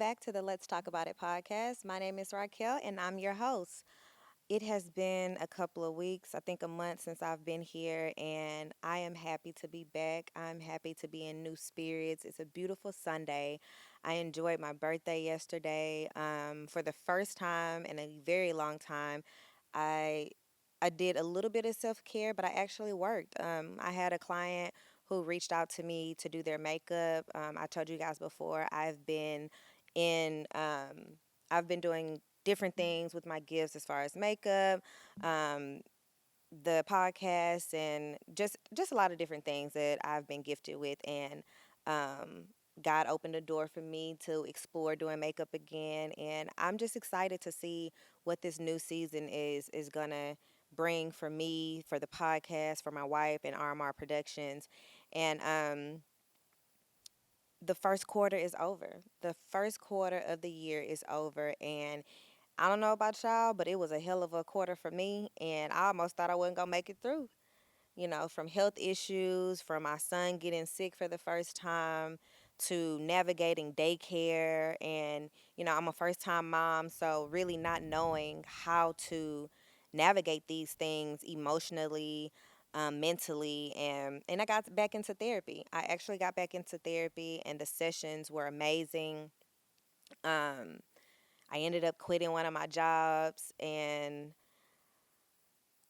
back to the Let's Talk About It podcast. My name is Racquel, and I'm your host. It has been a couple of weeks, I think a month since I've been here, and I am happy to be back. I'm happy to be in new spirits. It's a beautiful Sunday. I enjoyed my birthday yesterday. For the first time in a very long time, I I did a little bit of self care, but I actually worked. I had a client who reached out to me to do their makeup. I told you guys before in I've been doing different things with my gifts as far as makeup, um, the podcast, and just a lot of different things that I've been gifted with. And um, God opened a door for me to explore doing makeup again, and I'm just excited to see what this new season is gonna bring for me, for the podcast, for my wife, and RMR Productions. And the first quarter is over. The first quarter of the year is over, and I don't know about y'all, but it was a hell of a quarter for me, and I almost thought I wasn't gonna make it through. From health issues, from my son getting sick for the first time, to navigating daycare, and I'm a first time mom, so really not knowing how to navigate these things emotionally, mentally, and I got back into therapy. I actually got back into therapy, and the sessions were amazing. Um, I ended up quitting one of my jobs, and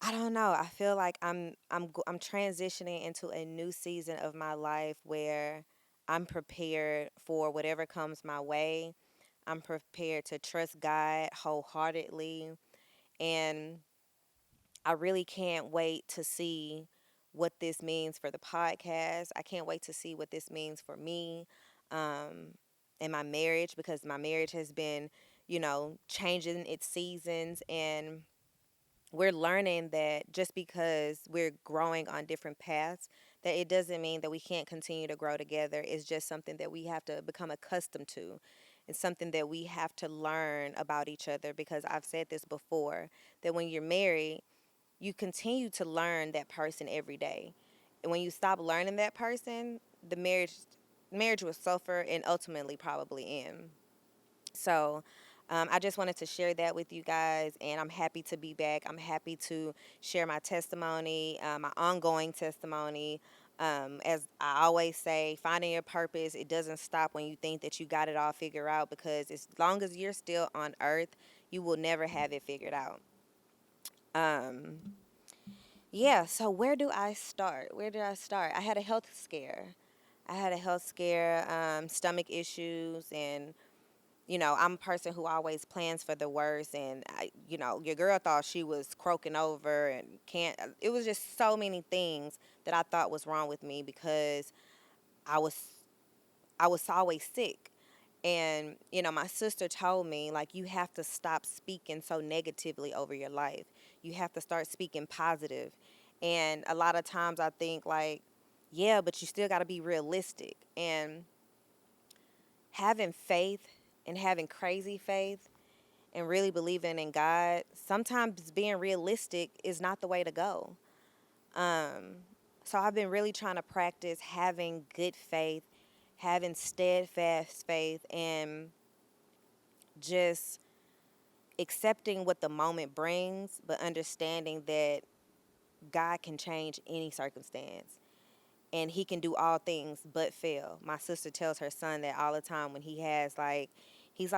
I don't know. I feel like I'm transitioning into a new season of my life where I'm prepared for whatever comes my way. I'm prepared to trust God wholeheartedly, and I really can't wait to see what this means for the podcast. I can't wait to see what this means for me, um, and my marriage, because my marriage has been, changing its seasons, and we're learning that just because we're growing on different paths, that it doesn't mean that we can't continue to grow together. It's just something that we have to become accustomed to. It's something that we have to learn about each other, because I've said this before, that when you're married, you continue to learn that person every day. And when you stop learning that person, the marriage will suffer and ultimately probably end. So I just wanted to share that with you guys, and I'm happy to be back. I'm happy to share my testimony, my ongoing testimony. As I always say, finding your purpose, it doesn't stop when you think that you got it all figured out, because as long as you're still on earth, you will never have it figured out. Um, yeah, so where do I start? Where did I start? I had a health scare. Stomach issues, and I'm a person who always plans for the worst, and your girl thought she was croaking over and can't. It was just so many things that I thought was wrong with me, because I was I was always sick. And my sister told me, like, you have to stop speaking so negatively over your life. You have to start speaking positive. And a lot of times I think, like, yeah, but you still got to be realistic. And having faith, and having crazy faith, and really believing in God, sometimes being realistic is not the way to go. Um, so I've been really trying to practice having good faith, having steadfast faith, and just accepting what the moment brings, but understanding that God can change any circumstance, and he can do all things but fail. My sister tells her son that all the time when he's like,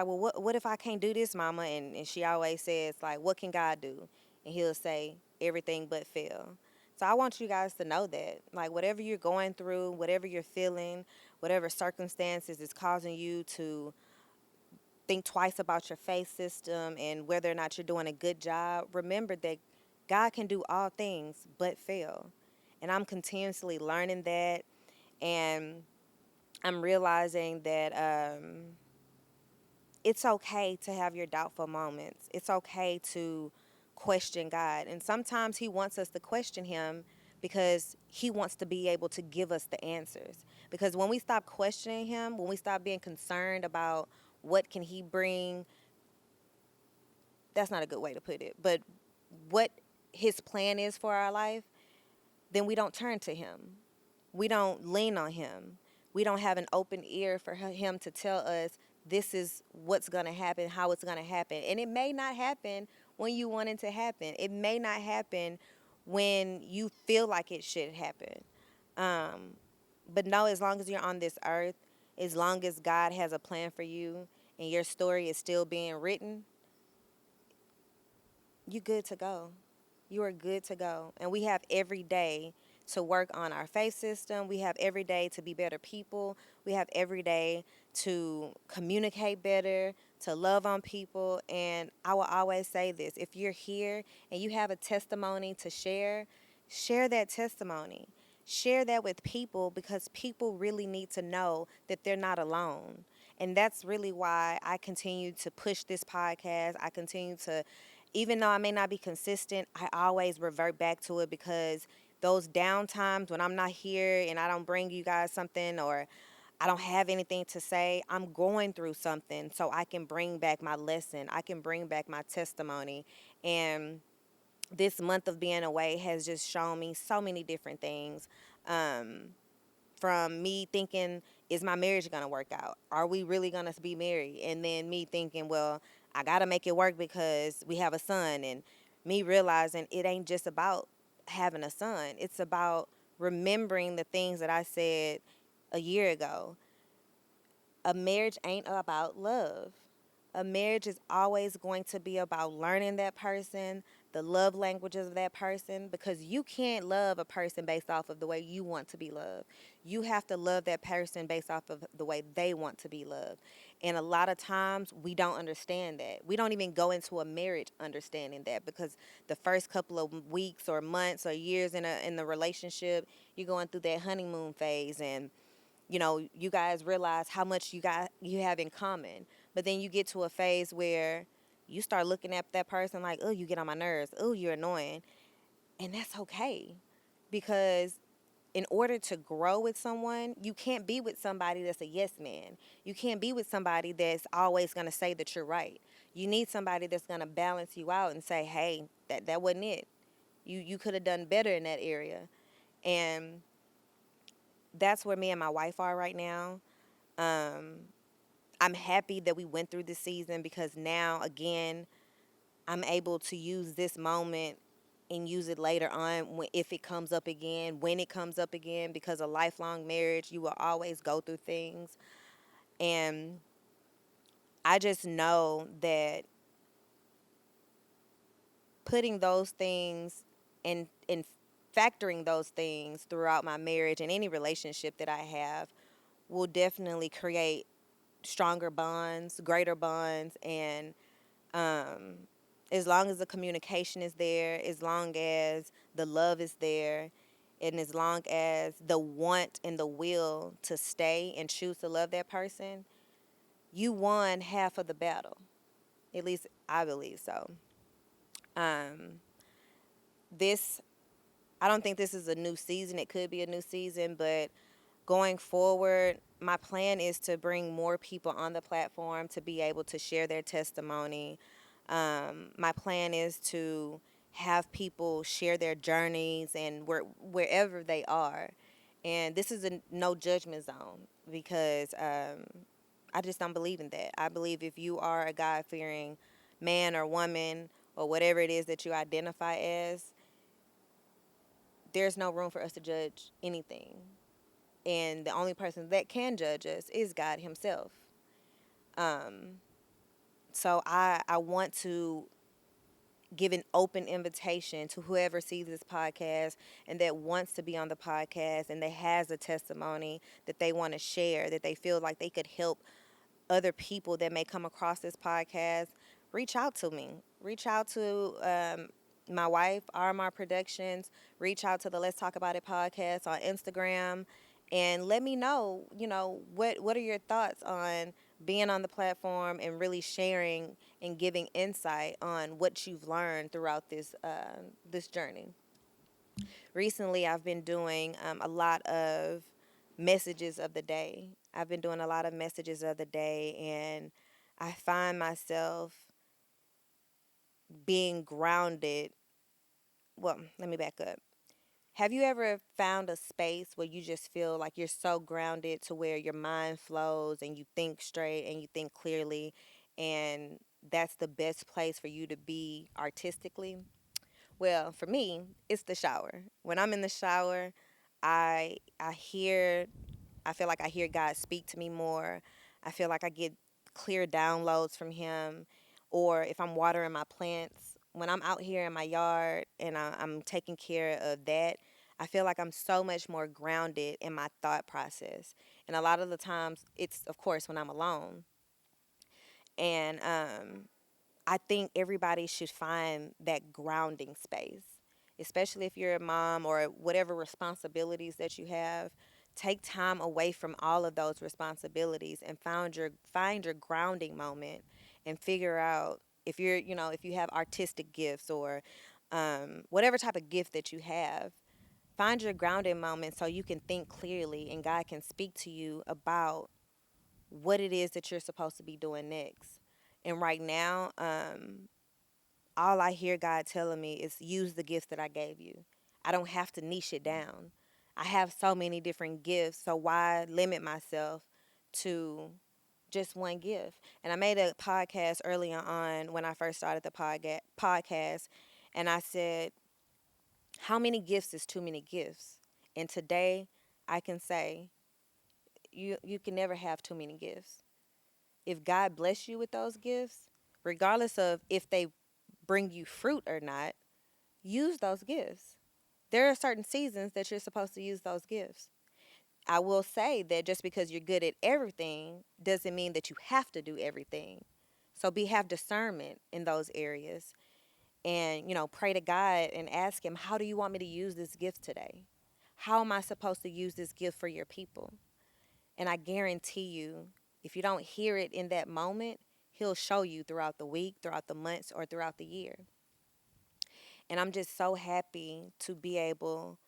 well, what if I can't do this, mama? And she always says, like, what can God do? And he'll say, everything but fail. So I want you guys to know that, like, whatever you're going through, whatever you're feeling, whatever circumstances is causing you to think twice about your faith system and whether or not you're doing a good job, remember that God can do all things but fail. And I'm continuously learning that, and I'm realizing that it's okay to have your doubtful moments. It's okay to question God. And sometimes He wants us to question Him because He wants to be able to give us the answers. Because when we stop questioning Him, when we stop being concerned about what can He bring, that's not a good way to put it, but what His plan is for our life, then we don't turn to Him. We don't lean on Him. We don't have an open ear for Him to tell us, this is what's going to happen, how it's going to happen. And it may not happen when you want it to happen. It may not happen when you feel like it should happen. Um, but no, as long as you're on this earth, as long as God has a plan for you and your story is still being written, you good to go. You are good to go. And we have every day to work on our faith system. We have every day to be better people. We have every day to communicate better, to love on people. And I will always say this, if you're here and you have a testimony to share, share that testimony. Share that with people because people really need to know that they're not alone. And that's really why I continue to push this podcast. I continue to, even though I may not be consistent, I always revert back to it because those down times when I'm not here and I don't bring you guys something or I don't have anything to say, I'm going through something so I can bring back my lesson. I can bring back my testimony. And this month of being away has just shown me so many different things. Um, from me thinking, is my marriage going to work out? Are we really going to be married? And then me thinking, well, I got to make it work because we have a son. And me realizing it ain't just about having a son, it's about remembering the things that I said a year ago. A marriage ain't about love. A marriage is always going to be about learning that person, the love languages of that person, because you can't love a person based off of the way you want to be loved. You have to love that person based off of the way they want to be loved. And a lot of times we don't understand that. We don't even go into a marriage understanding that because the first couple of weeks or months or years in the relationship, you're going through that honeymoon phase and you guys realize how much you have in common. But then you get to a phase where you start looking at that person like, oh, you get on my nerves. Oh, you're annoying. And that's okay. Because in order to grow with someone, you can't be with somebody that's a yes man. You can't be with somebody that's always going to say that you're right. You need somebody that's going to balance you out and say, hey, that wasn't it. You could have done better in that area. And that's where me and my wife are right now. Um, I'm happy that we went through this season because now, again, I'm able to use this moment and use it later on if it comes up again, when it comes up again, because a lifelong marriage, you will always go through things. And I just know that putting those things and factoring those things throughout my marriage and any relationship that I have will definitely create stronger bonds, greater bonds, and um, as long as the communication is there, as long as the love is there, and as long as the want and the will to stay and choose to love that person, you won half of the battle. At least I believe so. Um, this, I don't think this is a new season. It could be a new season, but going forward, my plan is to bring more people on the platform to be able to share their testimony. My plan is to have people share their journeys and wherever they are. And this is a no judgment zone because I just don't believe in that. I believe if you are a God fearing man or woman or whatever it is that you identify as, there's no room for us to judge anything. And the only person that can judge us is God Himself. Um, so I want to give an open invitation to whoever sees this podcast and that wants to be on the podcast and that has a testimony that they want to share, that they feel like they could help other people that may come across this podcast. Reach out to me. Reach out to my wife, RMR Productions. Reach out to the Let's Talk About It podcast on Instagram and let me know, what are your thoughts on being on the platform and really sharing and giving insight on what you've learned throughout this journey. Recently, I've been doing a lot of messages of the day. I've been doing a lot of messages of the day, and I find myself being grounded. Well, let me back up. Have you ever found a space where you just feel like you're so grounded to where your mind flows and you think straight and you think clearly, and that's the best place for you to be artistically? Well, for me, it's the shower. When I'm in the shower, I hear I feel like I hear God speak to me more. I feel like I get clear downloads from Him. Or if I'm watering my plants, when I'm out here in my yard and I'm taking care of that, I feel like I'm so much more grounded in my thought process. And a lot of the times, it's, of course, when I'm alone. And I think everybody should find that grounding space, especially if you're a mom or whatever responsibilities that you have. Take time away from all of those responsibilities and find your grounding moment and figure out if you're, if you have artistic gifts or whatever type of gift that you have. Find your grounding moment so you can think clearly and God can speak to you about what it is that you're supposed to be doing next. And right now, all I hear God telling me is use the gifts that I gave you. I don't have to niche it down. I have so many different gifts, so why limit myself to just one gift? And I made a podcast early on when I first started the podcast, and I said, how many gifts is too many gifts? And today I can say you can never have too many gifts. If God bless you with those gifts, regardless of if they bring you fruit or not, use those gifts. There are certain seasons that you're supposed to use those gifts. I will say that just because you're good at everything doesn't mean that you have to do everything. So have discernment in those areas and, pray to God and ask him, how do you want me to use this gift today? How am I supposed to use this gift for your people? And I guarantee you, if you don't hear it in that moment, he'll show you throughout the week, throughout the months, or throughout the year. And I'm just so happy to be able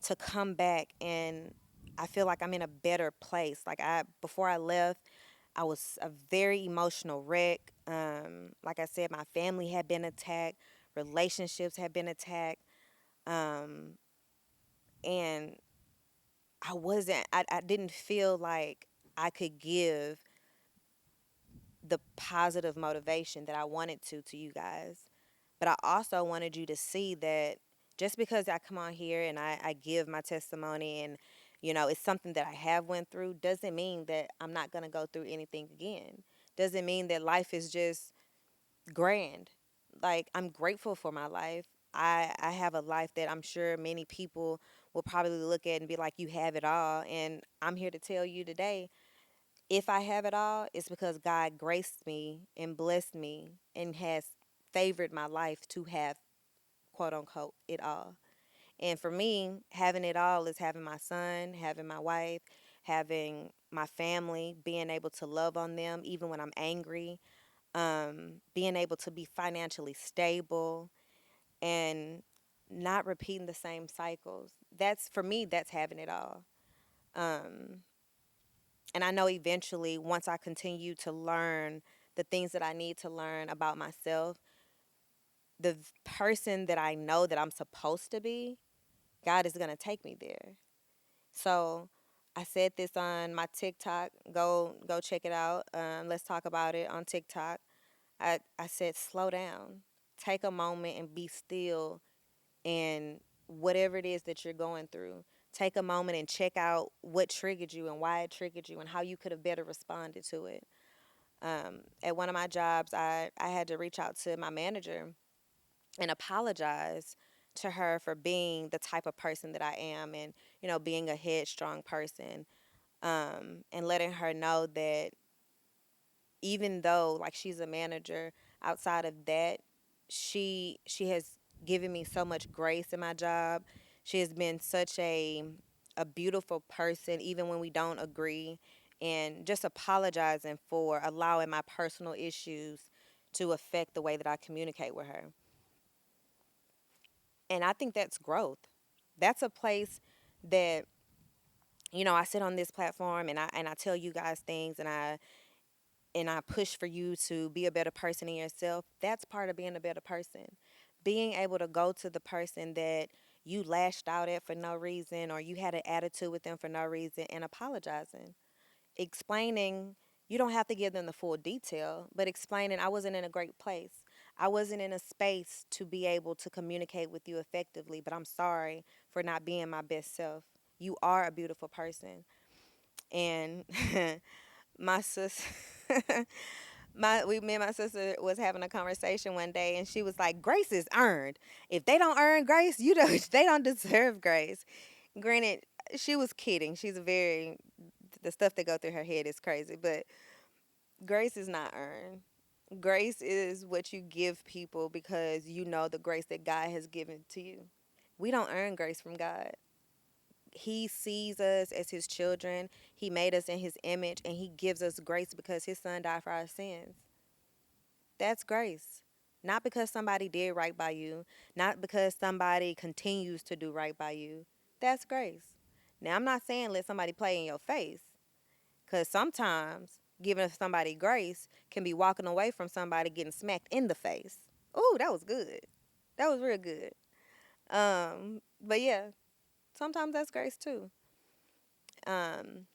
to come back, and I feel like I'm in a better place. Like before I left, I was a very emotional wreck. Like I said, my family had been attacked, relationships had been attacked, um, and I didn't feel like I could give the positive motivation that I wanted to you guys. But I also wanted you to see that just because I come on here and I give my testimony and it's something that I have went through doesn't mean that I'm not gonna go through anything again. Doesn't mean that life is just grand. Like I'm grateful for my life. I have a life that I'm sure many people will probably look at and be like, you have it all. And I'm here to tell you today, if I have it all, it's because God graced me and blessed me and has favored my life to have quote unquote it all. And for me, having it all is having my son, having my wife, having my family, being able to love on them even when I'm angry, being able to be financially stable and not repeating the same cycles. That's for me, that's having it all. Um, and I know eventually, once I continue to learn the things that I need to learn about myself, the person that I know that I'm supposed to be, God is going to take me there. So I said this on my TikTok. Go check it out. Let's talk about it on TikTok. I said, slow down. Take a moment and be still in whatever it is that you're going through. Take a moment and check out what triggered you and why it triggered you and how you could have better responded to it. At one of my jobs, I had to reach out to my manager and apologize to her for being the type of person that I am and, being a headstrong person, and letting her know that even though like she's a manager, outside of that, she has given me so much grace in my job. She has been such a beautiful person even when we don't agree, and just apologizing for allowing my personal issues to affect the way that I communicate with her. And I think that's growth. That's a place that I sit on this platform and I tell you guys things and I push for you to be a better person in yourself. That's part of being a better person. Being able to go to the person that you lashed out at for no reason, or you had an attitude with them for no reason, and apologizing, explaining. You don't have to give them the full detail, but explaining, I wasn't in a great place. I wasn't in a space to be able to communicate with you effectively, but I'm sorry for not being my best self. You are a beautiful person. And my sis me and my sister was having a conversation one day, and she was like, grace is earned. If they don't earn grace, you don't they don't deserve grace. Granted, she was kidding. She's a very the stuff that go through her head is crazy, but grace is not earned. Grace is what you give people because you know the grace that God has given to you. We don't earn grace from God. He sees us as his children. He made us in his image, and he gives us grace because his son died for our sins. That's grace. Not because somebody did right by you, not because somebody continues to do right by you. That's grace. Now, I'm not saying let somebody play in your face, because sometimes giving somebody grace can be walking away from somebody getting smacked in the face. Ooh, that was good. That was real good. But yeah, sometimes that's grace too. Um,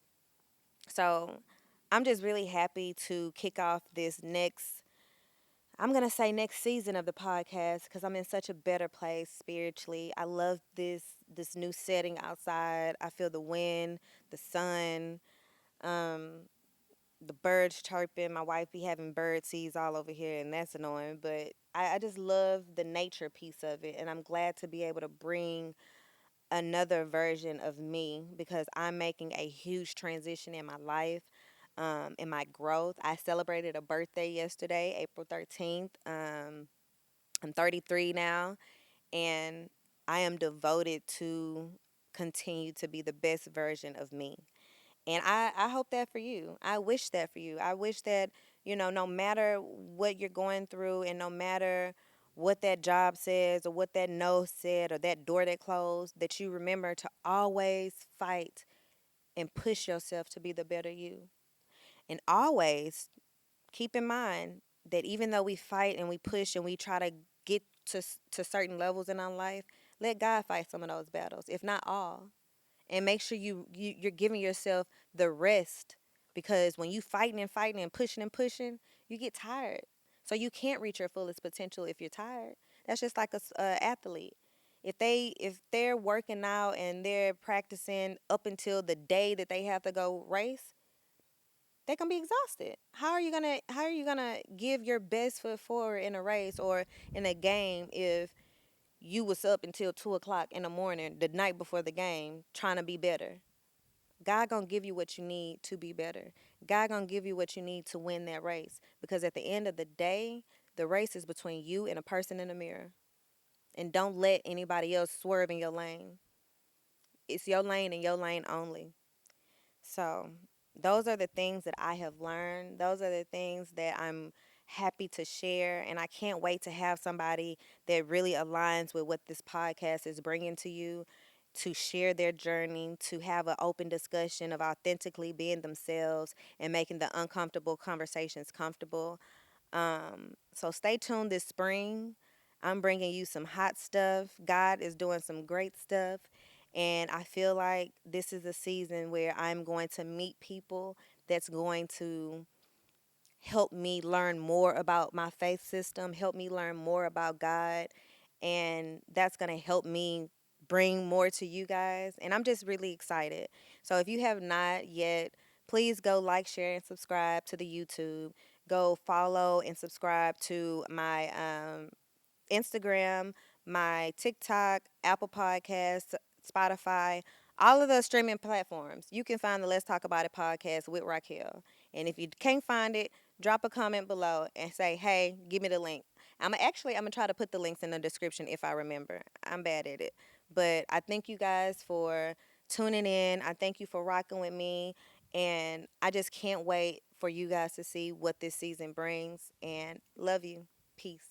so I'm just really happy to kick off this next, I'm going to say next season of the podcast, because I'm in such a better place spiritually. I love this new setting outside. I feel the wind, the sun, um, the birds chirping. My wife be having bird seeds all over here, and that's annoying. But I just love the nature piece of it, and I'm glad to be able to bring another version of me because I'm making a huge transition in my life, in my growth. I celebrated a birthday yesterday, April 13th. I'm 33 now, and I am devoted to continue to be the best version of me. And I hope that for you. I wish that for you. I wish that, no matter what you're going through and no matter what that job says or what that no said or that door that closed, that you remember to always fight and push yourself to be the better you. And always keep in mind that even though we fight and we push and we try to get to certain levels in our life, let God fight some of those battles, if not all. And make sure you're giving yourself the rest, because when you fighting and fighting and pushing, you get tired. So you can't reach your fullest potential if you're tired. That's just like a athlete. If they're working out and they're practicing up until the day that they have to go race, they can be exhausted. How are you gonna give your best foot forward in a race or in a game if you was up until 2 o'clock in the morning the night before the game trying to be better? God gonna give you what you need to be better. God gonna give you what you need to win that race. Because at the end of the day, the race is between you and a person in the mirror. And don't let anybody else swerve in your lane. It's your lane and your lane only. So those are the things that I have learned. Those are the things that I'm happy to share. And I can't wait to have somebody that really aligns with what this podcast is bringing to you, to share their journey, to have an open discussion of authentically being themselves and making the uncomfortable conversations comfortable. So stay tuned this spring. I'm bringing you some hot stuff. God is doing some great stuff. And I feel like this is a season where I'm going to meet people that's going to help me learn more about my faith system, help me learn more about God, and that's going to help me bring more to you guys. And I'm just really excited. So if you have not yet, please go like, share, and subscribe to the YouTube. Go follow and subscribe to my Instagram, my TikTok, Apple Podcasts, Spotify, all of the streaming platforms. You can find the Let's Talk About It podcast with Racquel. And if you can't find it, drop a comment below and say, hey, give me the link. I'm gonna try to put the links in the description if I remember. I'm bad at it. But I thank you guys for tuning in. I thank you for rocking with me. And I just can't wait for you guys to see what this season brings. And love you. Peace.